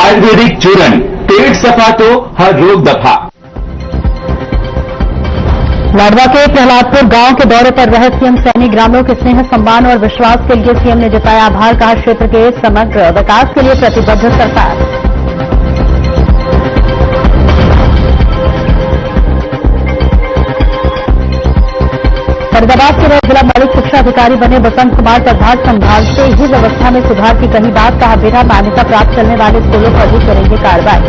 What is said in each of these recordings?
आयुर्वेदिक चूर्ण, पेट सफा तो हर रोग दफा। लाडवा के प्रहलादपुर गांव के दौरे पर रहे सीएम सैनी ग्रामीणों के स्नेह, सम्मान और विश्वास के लिए सीएम ने जताया आभार। कहा क्षेत्र के समग्र विकास के लिए प्रतिबद्ध सरकार। फरीदाबाद के नए जिला मौलिक शिक्षा अधिकारी बने बसंत कुमार प्रभार संभालते ही व्यवस्था में सुधार की कही बात। कहा बिना मान्यता प्राप्त चलने वाले स्कूलों पर भी करेंगे कार्रवाई।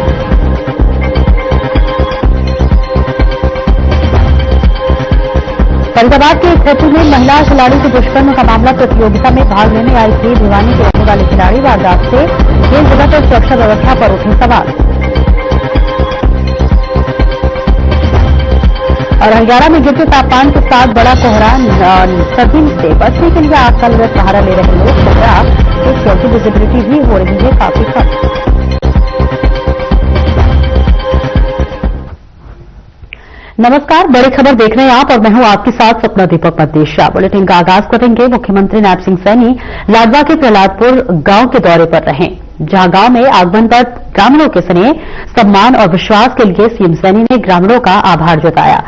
फरीदाबाद के एक होटल में महिला खिलाड़ी के दुष्कर्म का मामला। प्रतियोगिता में भाग लेने आई थी भिवानी के रहने वाले खिलाड़ी। वारदात से खेल जगत और सुरक्षा व्यवस्था पर उठे सवाल। और हरियाणा में गिरते तापमान के साथ बड़ा कोहरा। सर्दी से बचने के लिए आजकल सहारा ले रहे लोग। कोहरा की विजिबिलिटी भी हो रही है काफी कम। नमस्कार, बड़ी खबर देख रहे हैं आप और मैं हूं आपके साथ सपना दीपक मदेशिया। बुलेटिन का आगाज करेंगे। मुख्यमंत्री नायब सिंह सैनी लाडवा के प्रहलादपुर गांव के दौरे पर रहे, जहां गांव में आगमन पर ग्रामीणों के स्नेह, सम्मान और विश्वास के लिए सीएम सैनी ने ग्रामीणों का आभार जताया।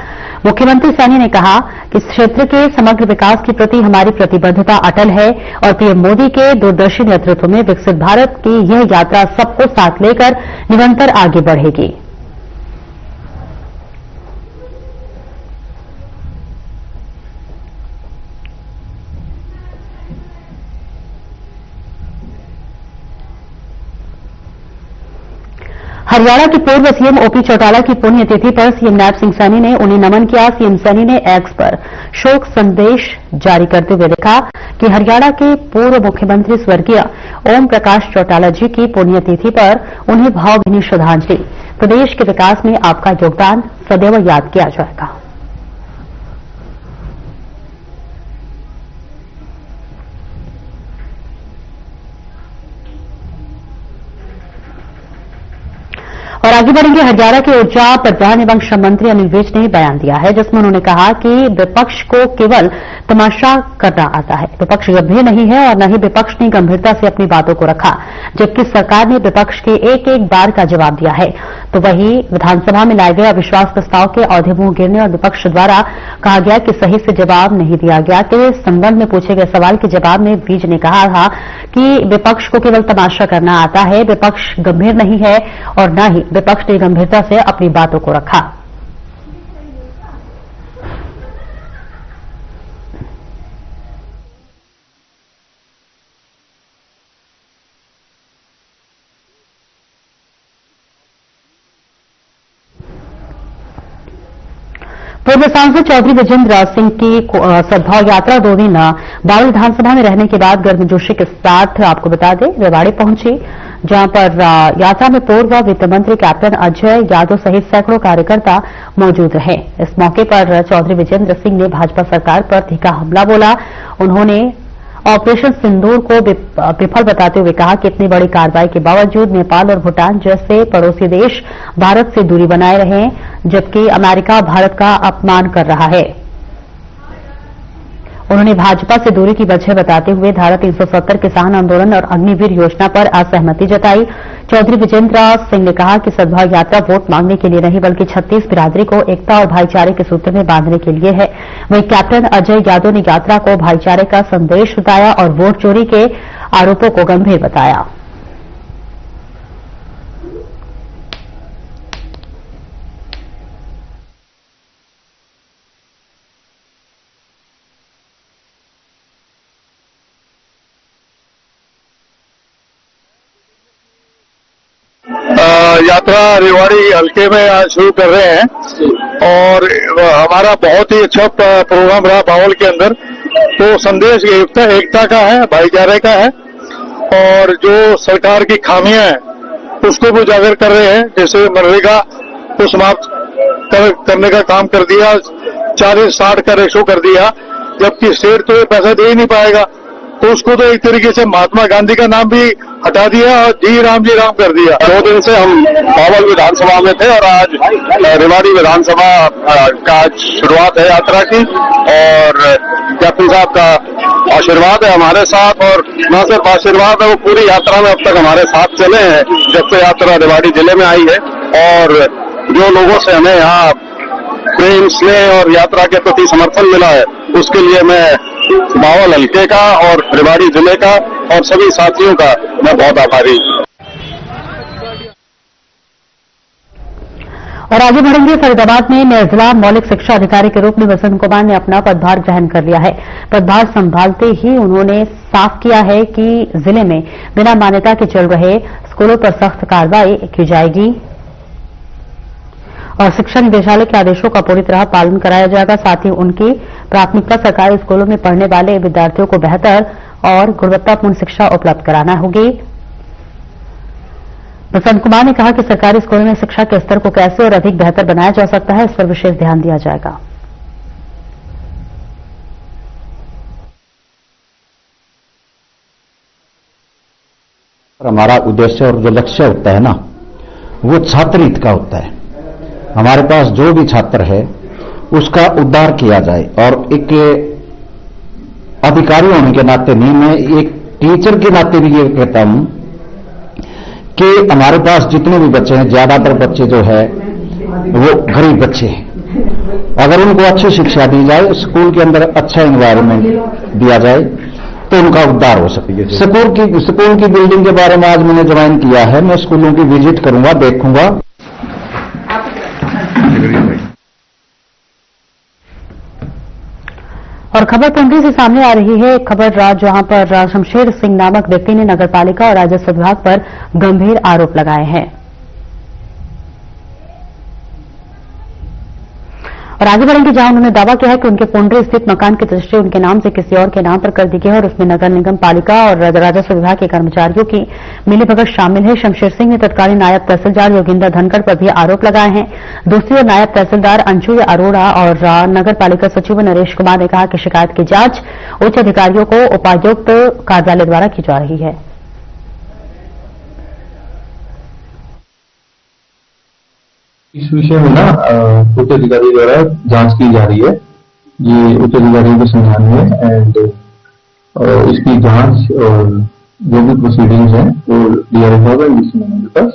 मुख्यमंत्री सैनी ने कहा कि क्षेत्र के समग्र विकास के प्रति हमारी प्रतिबद्धता अटल है और पीएम मोदी के दूरदर्शी नेतृत्व में विकसित भारत की यह यात्रा सबको साथ लेकर निरंतर आगे बढ़ेगी। हरियाणा के पूर्व सीएम ओपी चौटाला की पुण्यतिथि पर सीएम नायब सिंह सैनी ने उन्हें नमन किया। सीएम सैनी ने एक्स पर शोक संदेश जारी करते हुए लिखा कि हरियाणा के पूर्व मुख्यमंत्री स्वर्गीय ओम प्रकाश चौटाला जी की पुण्यतिथि पर उन्हें भावभीनी श्रद्धांजलि। प्रदेश के विकास में आपका योगदान सदैव याद किया जाएगा। और आगे बढ़ेंगे। हरियाणा के ऊर्जा परिवहन एवं श्रम मंत्री अनिल विज ने बयान दिया है, जिसमें उन्होंने कहा कि विपक्ष को केवल तमाशा करना आता है। विपक्ष गंभीर नहीं है और न ही विपक्ष ने गंभीरता से अपनी बातों को रखा, जबकि सरकार ने विपक्ष के एक एक बार का जवाब दिया है। तो वहीं विधानसभा में लाए गए अविश्वास प्रस्ताव के औंधे मुंह गिरने और विपक्ष द्वारा कहा गया कि सही से जवाब नहीं दिया गया के संबंध में पूछे गए सवाल के जवाब में विज ने कहा था कि विपक्ष को केवल तमाशा करना आता है। विपक्ष गंभीर नहीं है और न ही विपक्ष ने गंभीरता से अपनी बातों को रखा। पूर्व सांसद चौधरी विजेंद्र सिंह की सद्भाव यात्रा 2 दिन बावल विधानसभा में रहने के बाद गर्मजोशी के साथ आपको बता दें रेवाड़ी पहुंची, जहां पर यात्रा में पूर्व वित्त मंत्री कैप्टन अजय यादव सहित सैकड़ों कार्यकर्ता मौजूद रहे। इस मौके पर चौधरी विजेंद्र सिंह ने भाजपा सरकार पर तीखा हमला बोला। उन्होंने ऑपरेशन सिंदूर को विफल बताते हुए कहा कि इतनी बड़ी कार्रवाई के बावजूद नेपाल और भूटान जैसे पड़ोसी देश भारत से दूरी बनाए रहे, जबकि अमेरिका भारत का अपमान कर रहा है। उन्होंने भाजपा से दूरी की वजह बताते हुए धारा 370 किसान आंदोलन और अग्निवीर योजना पर असहमति जताई। चौधरी विजेंद्र सिंह ने कहा कि सद्भाव यात्रा वोट मांगने के लिए नहीं बल्कि 36 बिरादरी को एकता और भाईचारे के सूत्र में बांधने के लिए है। वहीं कैप्टन अजय यादव ने यात्रा को भाईचारे का संदेश बताया और वोट चोरी के आरोपों को गंभीर बताया। यात्रा रेवाड़ी हल्के में आज शुरू कर रहे हैं और हमारा बहुत ही अच्छा प्रोग्राम रहा बावल के अंदर। तो संदेश एकता का है, भाईचारे का है और जो सरकार की खामियां हैं उसको भी उजागर कर रहे हैं। जैसे मनरेगा को समाप्त करने का काम कर दिया, 40-60 का रेशो कर दिया, जबकि स्टेट तो ये पैसा दे ही नहीं पाएगा। तो उसको तो एक तरीके से महात्मा गांधी का नाम भी हटा दिया और जी राम कर दिया। 2 दिन से हम बावल विधानसभा में थे और आज रेवाड़ी विधानसभा का शुरुआत है यात्रा की। और कैप्टन साहब का आशीर्वाद है हमारे साथ, और न सिर्फ आशीर्वाद है, वो पूरी यात्रा में अब तक हमारे साथ चले हैं जब से यात्रा रेवाड़ी जिले में आई है। और जो लोगों से हमें यहाँ प्रेम, स्नेह और यात्रा के प्रति समर्थन मिला है, उसके लिए मैं बावल हल्के का और रेवाड़ी जिले का और सभी साथियों का मैं बहुत आभारी हूँ। और आगे बढ़ेंगे। फरीदाबाद में नए जिला मौलिक शिक्षा अधिकारी के रूप में वसंत कुमार ने अपना पदभार ग्रहण कर लिया है। पदभार संभालते ही उन्होंने साफ किया है कि जिले में बिना मान्यता के चल रहे स्कूलों पर सख्त कार्रवाई की जाएगी और शिक्षा निदेशालय के आदेशों का पूरी तरह पालन कराया जाएगा। साथ ही उनकी प्राथमिकता सरकारी स्कूलों में पढ़ने वाले विद्यार्थियों को बेहतर और गुणवत्तापूर्ण शिक्षा उपलब्ध कराना होगी। वसंत कुमार ने कहा कि सरकारी स्कूलों में शिक्षा के स्तर को कैसे और अधिक बेहतर बनाया जा सकता है, इस पर विशेष ध्यान दिया जाएगा। हमारा उद्देश्य और जो लक्ष्य होता है ना, वो छात्र हित का होता है। हमारे पास जो भी छात्र है उसका उद्धार किया जाए, और एक अधिकारी होने के नाते नहीं, मैं एक टीचर के नाते भी ये कहता हूं कि हमारे पास जितने भी बच्चे हैं, ज्यादातर बच्चे जो है वो गरीब बच्चे हैं। अगर उनको अच्छी शिक्षा दी जाए, स्कूल के अंदर अच्छा एनवायरनमेंट दिया जाए, तो उनका उद्धार हो सके। स्कूल की बिल्डिंग के बारे में आज मैंने ज्वाइन किया है, मैं स्कूलों की विजिट करूंगा, देखूंगा। और खबर पुंडी से सामने आ रही है। खबर जहां पर शमशेर सिंह नामक व्यक्ति ने नगरपालिका और राजस्व विभाग पर गंभीर आरोप लगाए हैं। और आगे बढ़ेंगे, जहां उन्होंने दावा किया है कि उनके पुंडी स्थित मकान की रजिस्ट्री उनके नाम से किसी और के नाम पर कर दी गई है और उसमें नगर निगम पालिका और राजस्व विभाग के कर्मचारियों की मिलीभगत शामिल है। शमशेर सिंह ने तत्कालीन नायब तहसीलदार योगिंदर धनखड़ पर भी आरोप लगाए हैं। दूसरी ओर नायब तहसीलदार अंशु अरोड़ा और नगर पालिका सचिव नरेश कुमार ने कहा कि शिकायत की जांच उच्च अधिकारियों को उपायुक्त कार्यालय द्वारा की जा रही है। इस विषय में ना उच्च अधिकारी द्वारा जांच की जा रही है। ये उच्च अधिकारियों के संज्ञान में है एंड इसकी जांच और जो भी प्रोसीडिंग्स हैं वो दिया होगा मेरे पास।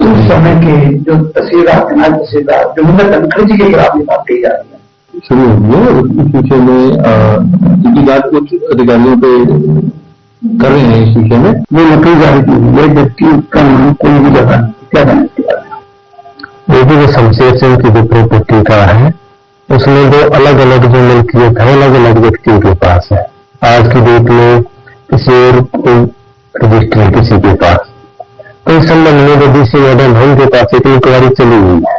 उस समय के जो तहसीलदार नायब तहसीलदार योगिंदर धनखड़ जी के खिलाफ बात कही जा रही है, शुरू हुई है। इस विषय में इनकी जांच उच्च अधिकारियों पे कर रहे हैं। इस विषय में वो नकली जारी की हुई है, व्यक्ति का नाम कोई भी जगह नहीं, क्या जानने की बात है। देखिए, जो शमशेर सिंह की जो प्रॉपर्टी का है उसमें जो अलग अलग जो मिल्कियत है अलग अलग व्यक्तियों के पास है। आज की डेट में किसी और कोई रजिस्ट्री किसी के पास, तो इस संबंध में जो डीसी मैडम है उनके पास एक इंक्वायरी चली हुई है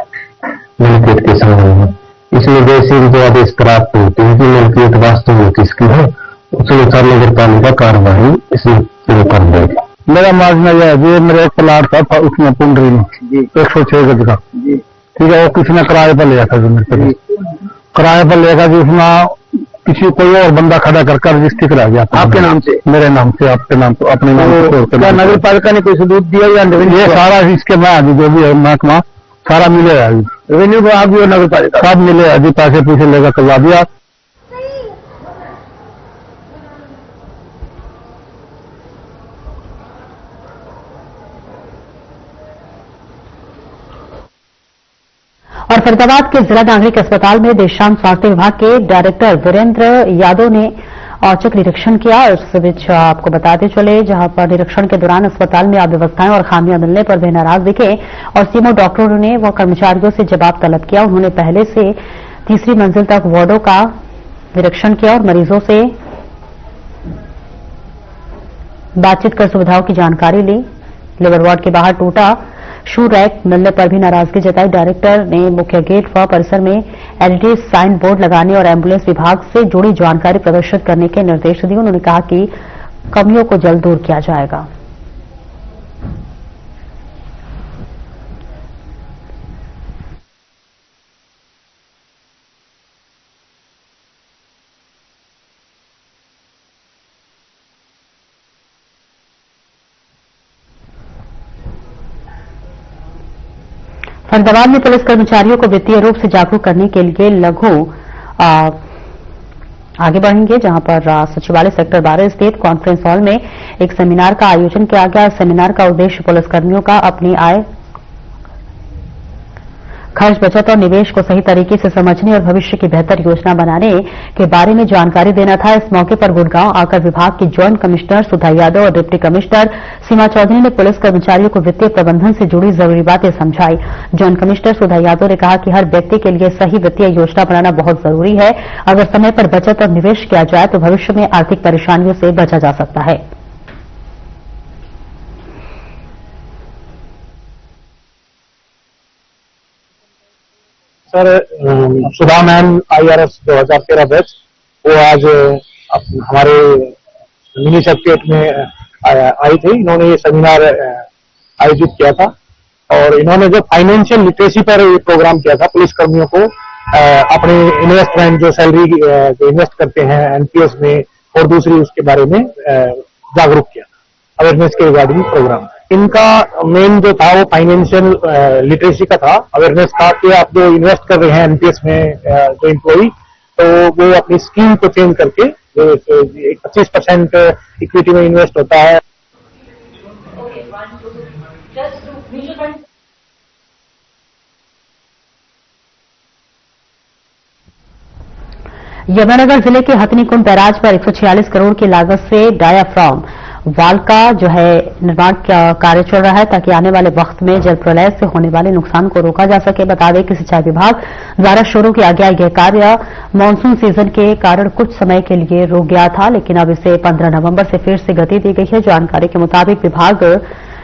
मिल्कियत के संबंध में। इसमें जैसे जो आदेश प्राप्त होते हैं कि मिल्कियत वास्तव में किसकी है, उस अनुसार नगर पालिका कार्रवाई इसमें शुरू कर देगी। मेरा मानना यह है, ये मेरा एक प्लाट था उसमें पुंडरी में 106 गज का, ठीक है, वो किसी ने किराए पर लिया था। जो मेरे पे किराए पर लेगा जी, उसमें किसी कोई और बंदा खड़ा करके रजिस्ट्री करा गया आपके नाम से, मेरे नाम से, आपके नाम से, अपने नाम से। क्या नगर पालिका ने कोई सबूत दिया या ये सारा इसके बाद जो भी है महकमा सारा मिलेगा, रेवेन्यू विभाग भी और नगर पालिका सब मिलेगा जी। पैसे पूछे लेगा करवा दिया। और फरीदाबाद के जिला नागरिक अस्पताल में देर शाम स्वास्थ्य विभाग के डायरेक्टर वीरेंद्र यादव ने औचक निरीक्षण किया। इस बीच आपको बताते चले, जहां पर निरीक्षण के दौरान अस्पताल में अव्यवस्थाएं और खामियां मिलने पर वे नाराज दिखे और सीएमओ डॉक्टरों ने व कर्मचारियों से जवाब तलब किया। उन्होंने पहले से तीसरी मंजिल तक वार्डों का निरीक्षण किया और मरीजों से बातचीत कर सुविधाओं की जानकारी ली। लेबर वार्ड के बाहर टूटा शू रैक मिलने पर भी नाराजगी जताई। डायरेक्टर ने मुख्य गेट व परिसर में एलईडी साइन बोर्ड लगाने और एम्बुलेंस विभाग से जुड़ी जानकारी प्रदर्शित करने के निर्देश दिए। उन्होंने कहा कि कमियों को जल्द दूर किया जाएगा। फरीदाबाद में पुलिस कर्मचारियों को वित्तीय रूप से जागरूक करने के लिए लघु आगे बढ़ेंगे जहां पर सचिवालय सेक्टर 12 स्थित कॉन्फ्रेंस हॉल में एक सेमिनार का आयोजन किया गया। सेमिनार का उद्देश्य पुलिसकर्मियों का अपनी आय, खर्च, बचत और निवेश को सही तरीके से समझने और भविष्य की बेहतर योजना बनाने के बारे में जानकारी देना था। इस मौके पर गुड़गांव आकर विभाग की ज्वाइंट कमिश्नर सुधा यादव और डिप्टी कमिश्नर सीमा चौधरी ने पुलिस कर्मचारियों को वित्तीय प्रबंधन से जुड़ी जरूरी बातें समझाई। ज्वाइंट कमिश्नर सुधा यादव ने कहा कि हर व्यक्ति के लिए सही वित्तीय योजना बनाना बहुत जरूरी है। अगर समय पर बचत और निवेश किया जाए तो भविष्य में आर्थिक परेशानियों से बचा जा सकता है। सर, सुधा मैम IRS 2013 बैच वो आज हमारे मिनी सर्किट में आई थी। इन्होंने ये सेमिनार आयोजित किया था और इन्होंने जो फाइनेंशियल लिटरेसी पर ये प्रोग्राम किया था, पुलिस कर्मियों को अपने इन्वेस्टमेंट जो सैलरी जो इन्वेस्ट करते हैं NPS में और दूसरी उसके बारे में जागरूक किया, अवेयरनेस के रिगार्डिंग प्रोग्राम। इनका मेन जो था वो फाइनेंशियल लिटरेसी का था, अवेयरनेस था कि आप जो इन्वेस्ट कर रहे हैं NPS में जो एम्प्लॉई, तो वो अपनी स्कीम को चेंज करके जो 25% इक्विटी में इन्वेस्ट होता है। यमुनानगर जिले के हथनीकुंड बैराज पर 146 करोड़ की लागत से डायाफ्राम वाल का जो है निर्माण का कार्य चल रहा है ताकि आने वाले वक्त में जल प्रलय से होने वाले नुकसान को रोका जा सके। बता दें कि सिंचाई विभाग द्वारा शुरू किया गया यह कार्य मानसून सीजन के कारण कुछ समय के लिए रुक गया था, लेकिन अब इसे 15 नवंबर से फिर से गति दी गई है। जानकारी के मुताबिक विभाग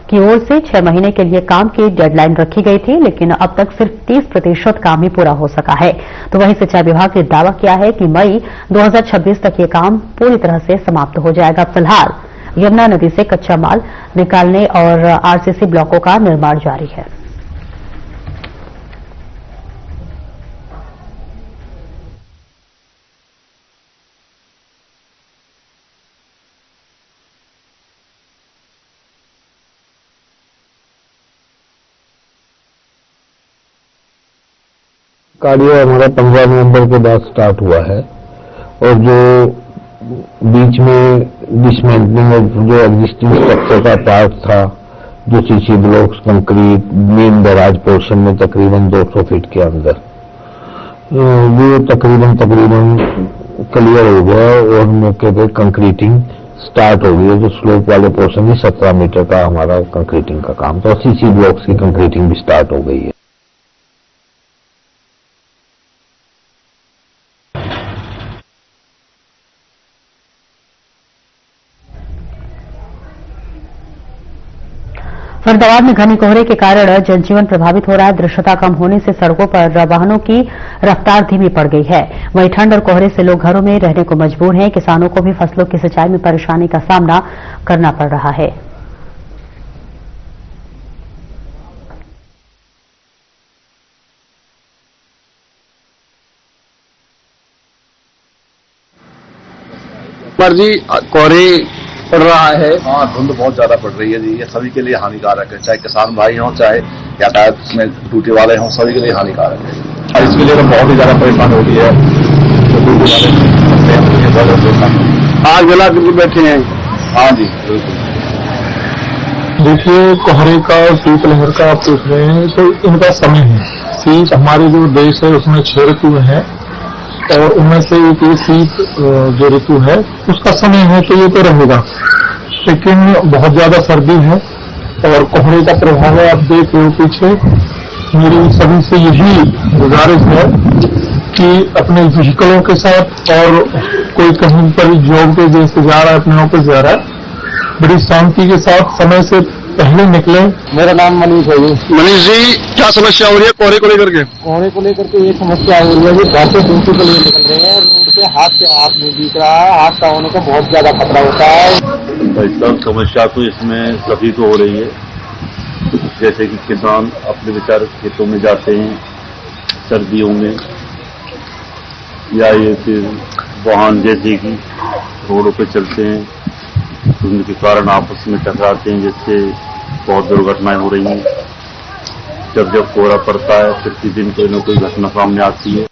की ओर से 6 महीने के लिए काम की डेडलाइन रखी गई थी, लेकिन अब तक सिर्फ 30% काम ही पूरा हो सका है। तो वहीं सिंचाई विभाग ने दावा किया है कि मई 2026 तक ये काम पूरी तरह से समाप्त हो जाएगा। फिलहाल यमुना नदी से कच्चा माल निकालने और RCC ब्लॉकों का निर्माण जारी है। कार्य हमारा 15 नवंबर के बाद स्टार्ट हुआ है और जो बीच में डिसमेंटलिंग और जो एग्जिस्टिंग स्ट्रक्चर का पार्ट था, जो CC blocks, concrete, main barrage portion में तकरीबन 200 फीट के अंदर वो तकरीबन क्लियर हो गया और मौके पे कंक्रीटिंग स्टार्ट हो गई है। जो स्लोप वाले पोर्शन में 17 मीटर का हमारा कंक्रीटिंग का काम था और CC ब्लॉक्स की कंक्रीटिंग भी स्टार्ट हो गई है। फरीदाबाद में घने कोहरे के कारण जनजीवन प्रभावित हो रहा है। दृश्यता कम होने से सड़कों पर वाहनों की रफ्तार धीमी पड़ गई है। वहीं ठंड और कोहरे से लोग घरों में रहने को मजबूर हैं। किसानों को भी फसलों की सिंचाई में परेशानी का सामना करना पड़ रहा है। जी कोहरे पड़ रहा है। हाँ, धुंध बहुत ज्यादा पड़ रही है जी। ये सभी के लिए हानिकारक है, चाहे किसान भाई हों, चाहे यातायात में ड्यूटी वाले हों, सभी के लिए हानिकारक है। और इसके लिए तो बहुत ही ज्यादा परेशान हो रही है। आग जला करके बैठे हैं। हाँ जी, बिल्कुल। देखिए, कोहरे का और शीतलहर का आप पूछ रहे हैं तो इनका समय है। शीत हमारे जो देश है उसमें 6 ऋतु हैं और उनमें से एक शीत जो ऋतु है उसका समय है तो ये तो रहेगा, लेकिन बहुत ज्यादा सर्दी है और कोहरे का प्रभाव है। आप देख रहे हो पीछे। मेरी सभी से यही गुजारिश है कि अपने व्हीकलों के साथ और कोई कहीं पर जॉब पे जैसे जा रहा है, अपने ऑफिस जा रहा है, बड़ी शांति के साथ समय से पहले निकले। मेरा नाम मनीष है जी। मनीष जी, क्या समस्या हो रही है कोहरे को लेकर के? कोहरे को लेकर के ये समस्या हो रही है जी, घर से ड्यूटी के लिए निकल रहे हैं, रोड पे हाथ से हाथ नहीं दिख रहा है, हाथ का होने का बहुत ज्यादा खतरा होता है। भाई साहब, समस्या तो इसमें सभी को हो रही है। जैसे कि किसान अपने बेचारे खेतों में जाते हैं सर्दियों में, या ये फिर वाहन जैसे कि रोडों पे चलते हैं, धुंध के कारण आपस में टकराते हैं, जिससे बहुत दुर्घटनाएं हो रही हैं। जब जब कोहरा पड़ता है प्रतिदिन कोई न कोई घटना सामने आती है।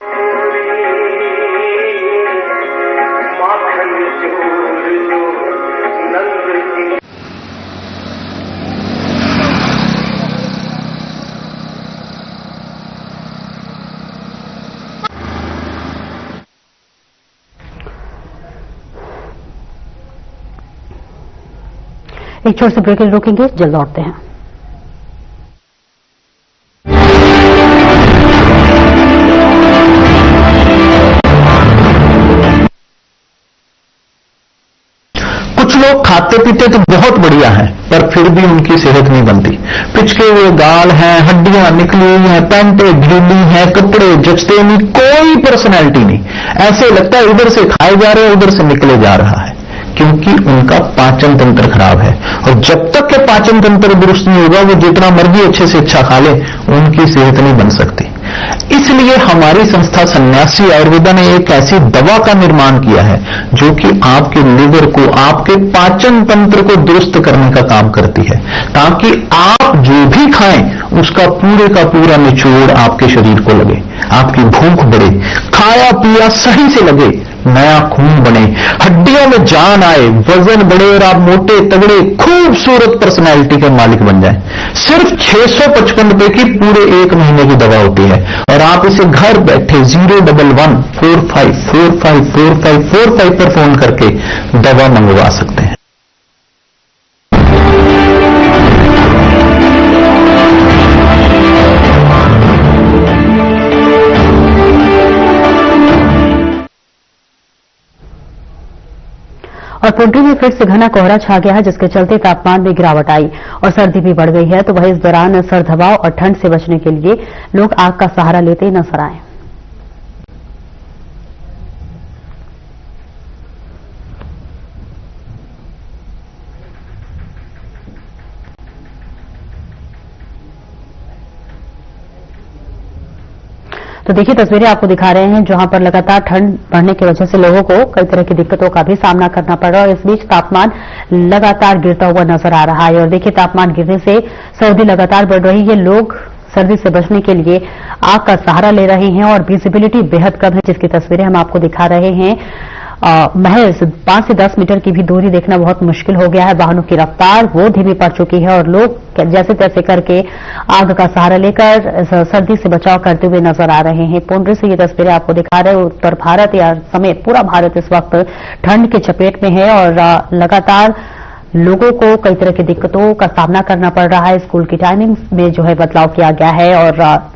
एक छोटे से ब्रेक के लिए रोकेंगे, जल्द लौटते हैं। कुछ लोग खाते पीते तो बहुत बढ़िया हैं, पर फिर भी उनकी सेहत नहीं बनती। पिचके हुए गाल हैं, हड्डियां निकली हुई हैं, पैंटें ढीली हैं, कपड़े जचते नहीं, कोई पर्सनैलिटी नहीं। ऐसे लगता है इधर से खाए जा रहे हैं, उधर से निकले जा रहा है, क्योंकि उनका पाचन तंत्र खराब है। और जब तक के पाचन तंत्र दुरुस्त नहीं होगा, वो जितना मर्जी अच्छे से अच्छा खा ले, उनकी सेहत नहीं बन सकती। इसलिए हमारी संस्था सन्यासी आयुर्वेदा ने एक ऐसी दवा का निर्माण किया है जो कि आपके लिवर को, आपके पाचन तंत्र को दुरुस्त करने का काम करती है, ताकि आप जो भी खाएं उसका पूरे का पूरा निचोड़ आपके शरीर को लगे, आपकी भूख बढ़े, खाया पिया सही से लगे, नया खून बने, हड्डियों में जान आए, वजन बढ़े और आप मोटे तगड़े खूबसूरत पर्सनैलिटी के मालिक बन जाएं। सिर्फ 655 रुपए की पूरे 1 महीने की दवा होती है और आप इसे घर बैठे 01145454545 पर फोन करके दवा मंगवा सकते हैं। और पुंडी में फिर से घना कोहरा छा गया है, जिसके चलते तापमान में गिरावट आई और सर्दी भी बढ़ गई है। तो वहीं इस दौरान सर्द हवाओं और ठंड से बचने के लिए लोग आग का सहारा लेते नजर आए। तो देखिए तस्वीरें आपको दिखा रहे हैं, जहां पर लगातार ठंड बढ़ने की वजह से लोगों को कई तरह की दिक्कतों का भी सामना करना पड़ रहा है और इस बीच तापमान लगातार गिरता हुआ नजर आ रहा है। और देखिए तापमान गिरने से सर्दी लगातार बढ़ रही है। लोग सर्दी से बचने के लिए आग का सहारा ले रहे हैं और विजिबिलिटी बेहद कम है, जिसकी तस्वीरें हम आपको दिखा रहे हैं। महज 5 से 10 मीटर की भी दूरी देखना बहुत मुश्किल हो गया है। वाहनों की रफ्तार वो धीमी पड़ चुकी है और लोग जैसे तैसे करके आग का सहारा लेकर सर्दी से बचाव करते हुए नजर आ रहे हैं। पुंडी से ये तस्वीरें आपको दिखा रहे हैं। उत्तर भारत या समेत पूरा भारत इस वक्त ठंड के चपेट में है और लगातार लोगों को कई तरह की दिक्कतों का सामना करना पड़ रहा है। स्कूल की टाइमिंग में जो है बदलाव किया गया है और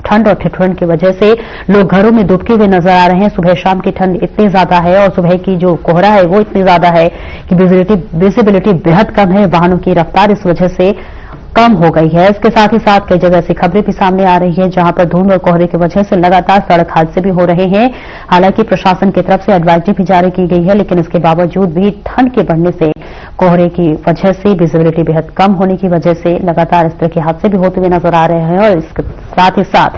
ठंड और ठिठुरन की वजह से लोग घरों में दुबके हुए नजर आ रहे हैं। सुबह शाम की ठंड इतनी ज्यादा है और सुबह की जो कोहरा है वो इतनी ज्यादा है कि विजिबिलिटी बेहद कम है। वाहनों की रफ्तार इस वजह से कम हो गई है। इसके साथ ही साथ कई जगह ऐसी खबरें भी सामने आ रही है जहां पर धुंध और कोहरे की वजह से लगातार सड़क हादसे भी हो रहे हैं। हालांकि प्रशासन की तरफ से एडवाइजरी भी जारी की गई है, लेकिन इसके बावजूद भी ठंड के बढ़ने से, कोहरे की वजह से, विजिबिलिटी बेहद कम होने की वजह से लगातार इस तरह के हादसे भी होते हुए नजर आ रहे हैं। और इसके साथ ही साथ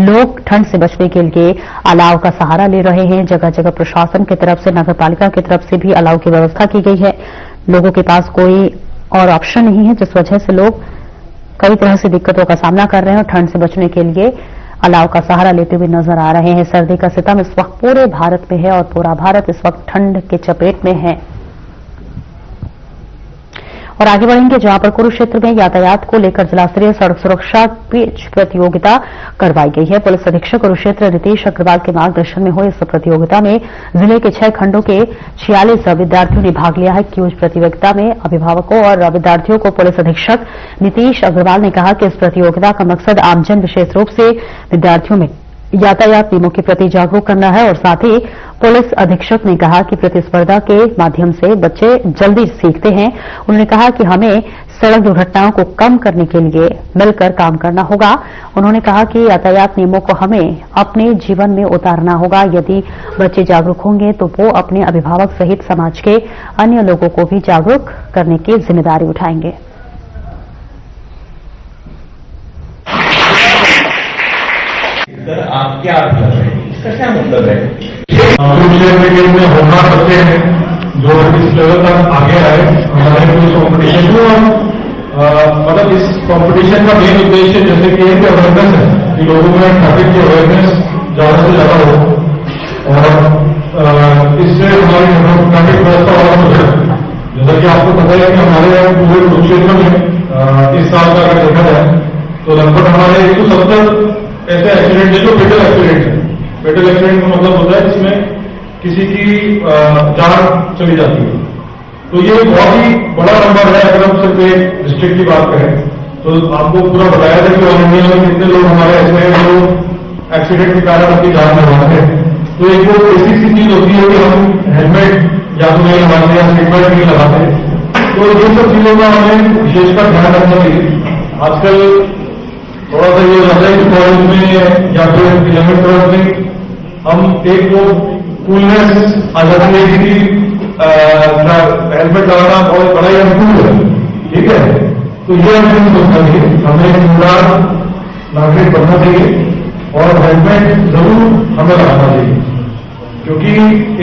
लोग ठंड से बचने के लिए अलाव का सहारा ले रहे हैं। जगह जगह प्रशासन की तरफ से, नगर पालिका की तरफ से भी अलाव की व्यवस्था की गई है। लोगों के पास कोई और ऑप्शन नहीं है, जिस वजह से लोग कई तरह से दिक्कतों का सामना कर रहे हैं और ठंड से बचने के लिए अलाव का सहारा लेते हुए नजर आ रहे हैं। सर्दी का सितम इस वक्त पूरे भारत में है और पूरा भारत इस वक्त ठंड के चपेट में है। और आगे बढ़ेंगे जहां पर कुरुक्षेत्र में यातायात को लेकर जिला स्तरीय सड़क सुरक्षा पेज प्रतियोगिता करवाई गई है। पुलिस अधीक्षक कुरुक्षेत्र रितेश अग्रवाल के मार्गदर्शन में हुई इस प्रतियोगिता में जिले के 6 खंडों के 46 विद्यार्थियों ने भाग लिया है। क्यूज प्रतियोगिता में अभिभावकों और विद्यार्थियों को पुलिस अधीक्षक नीतीश अग्रवाल ने कहा कि इस प्रतियोगिता का मकसद आमजन, विशेष रूप से विद्यार्थियों में यातायात नियमों के प्रति जागरूक करना है। और साथ ही पुलिस अधीक्षक ने कहा कि प्रतिस्पर्धा के माध्यम से बच्चे जल्दी सीखते हैं। उन्होंने कहा कि हमें सड़क दुर्घटनाओं को कम करने के लिए मिलकर काम करना होगा। उन्होंने कहा कि यातायात नियमों को हमें अपने जीवन में उतारना होगा। यदि बच्चे जागरूक होंगे तो वो अपने अभिभावक सहित समाज के अन्य लोगों को भी जागरूक करने की जिम्मेदारी उठाएंगे। आप क्या मतलब है, इसका क्या मतलब है? कुरुक्षेत्र में होना बच्चे हैं जो इस लेवल तक आगे आए, हमारे कुछ कॉम्पिटिशन में मतलब इस कॉम्पिटिशन का मेन उद्देश्य जैसे कि एक अवेयरनेस है कि लोगों में ट्रैफिक की अवेयरनेस ज्यादा से ज्यादा हो और इससे हमारी ट्रैफिक व्यवस्था और सुधरे। जैसा कि आपको पता है कि हमारे पूरे कुरुक्षेत्र में इस साल का अगर देखा जाए तो लगभग हमारे 170 ऐसे एक्सीडेंट है जो फेटल एक्सीडेंट है। फेटल एक्सीडेंट का मतलब होता है जिसमें किसी की जान चली जाती है। तो ये बहुत ही बड़ा नंबर है। अगर हम सिर्फ एक डिस्ट्रिक्ट की बात करें तो आपको पूरा बताया था कि ऑल इंडिया में कितने लोग हमारे ऐसे हैं जो एक्सीडेंट के कारण अपनी जान गंवाते हैं। तो एक वो बेसिक सी चीज होती है कि हम हेलमेट या तो नहीं लगाते या सीट बेल्ट नहीं लगाते। तो ये सब चीजों का हमें विशेषकर ध्यान रखना चाहिए। आजकल थोड़ा सा ये होता है कि कॉलेज में या फिर किलोमीटर में हम एक वो कूलनेस आ जाती है कि हेलमेट लगाना बहुत बड़ा ही अनुकूल है, ठीक है। तो ये हमें सोचना चाहिए, हमें ईमानदार नागरिक बनना चाहिए और हेलमेट जरूर हमें लगाना चाहिए, क्योंकि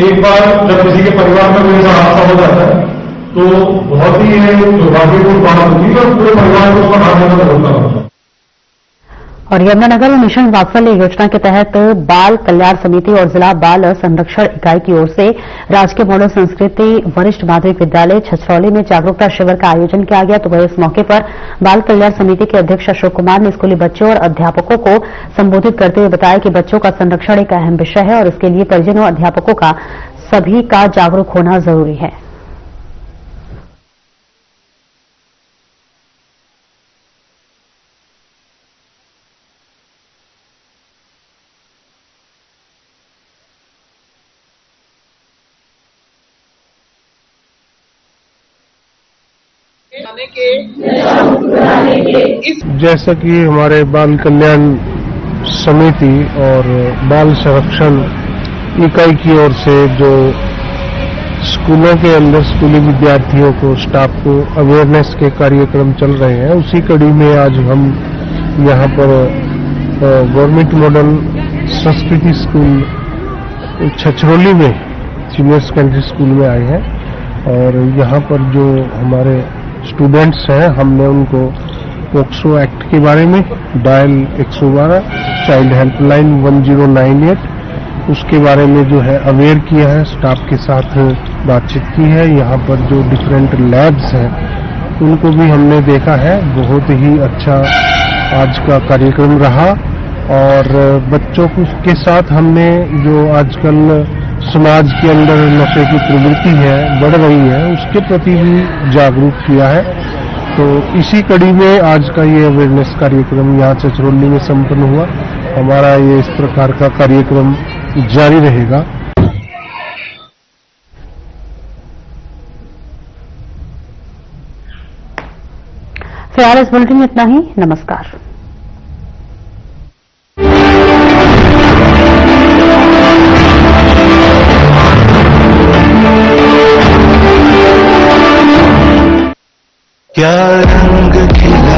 एक बार जब किसी के परिवार में कोई ऐसा हादसा हो जाता है तो बहुत ही दुर्भाग्यपूर्ण बात होती है और पूरे परिवार को उसका हाथ में होता है। और यमुनानगर में मिशन वात्सल्य योजना के तहत बाल कल्याण समिति और जिला बाल संरक्षण इकाई की ओर से राजकीय मॉडल संस्कृति वरिष्ठ माध्यमिक विद्यालय छछरौली में जागरूकता शिविर का आयोजन किया गया। तो वही इस मौके पर बाल कल्याण समिति के अध्यक्ष अशोक कुमार ने स्कूली बच्चों और अध्यापकों को संबोधित करते हुए बताया कि बच्चों का संरक्षण एक अहम विषय है और इसके लिए परिजनों अध्यापकों का सभी का जागरूक होना जरूरी है। जैसा कि हमारे बाल कल्याण समिति और बाल संरक्षण इकाई की ओर से जो स्कूलों के अंदर स्कूली विद्यार्थियों को, स्टाफ को अवेयरनेस के कार्यक्रम चल रहे हैं, उसी कड़ी में आज हम यहाँ पर गवर्नमेंट मॉडल संस्कृति स्कूल छछरौली में सीनियर सेकेंडरी स्कूल में आए हैं। और यहाँ पर जो हमारे स्टूडेंट्स हैं, हमने उनको पोक्सो एक्ट के बारे में, डायल 112, चाइल्ड हेल्पलाइन 1098, उसके बारे में जो है अवेयर किया है, स्टाफ के साथ बातचीत की है। यहाँ पर जो डिफरेंट लैब्स हैं उनको भी हमने देखा है। बहुत ही अच्छा आज का कार्यक्रम रहा और बच्चों के साथ हमने जो आजकल समाज के अंदर नशे की प्रवृत्ति है, बढ़ रही है, उसके प्रति भी जागरूक किया है। तो इसी कड़ी में आज का ये अवेयरनेस कार्यक्रम यहाँ छछरौली में संपन्न हुआ। हमारा ये इस प्रकार का कार्यक्रम जारी रहेगा। फिलहाल इस बुलेटिन में इतना ही। नमस्कार। क्या रंग खिला